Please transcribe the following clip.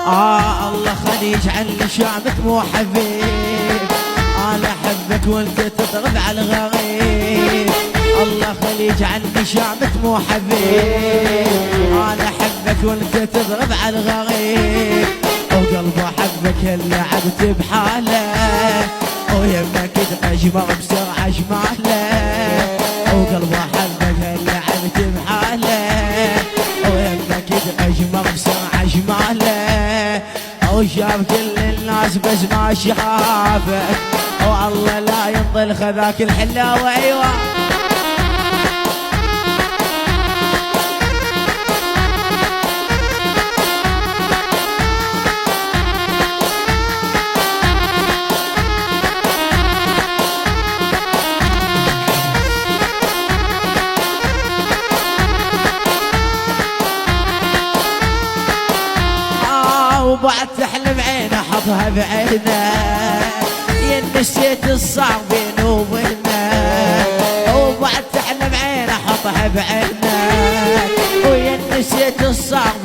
الله خلي يجعل شعبك مو حبيب، انا احبك وانت تضرب على الغريب. الله خلي يجعل شعبك مو حبيب، انا احبك وانت تضرب على الغريب. وقلبي احبك اللي عبت بحاله، ويمك تأجمر بسرعة جماله. وقلبي احبك اللي عبت بحاله، ويمك تأجمر بسرعة جماله. وشاف كل الناس بس ما شافك، والله لا ينطل خذاك الحلاوة. ايوه وبعد تحلم عينه حطها بعينه، يا نسيت الصعب بينه وبينه. وبعد تحلم عينه حطها بعينه، ويا نسيت الصعب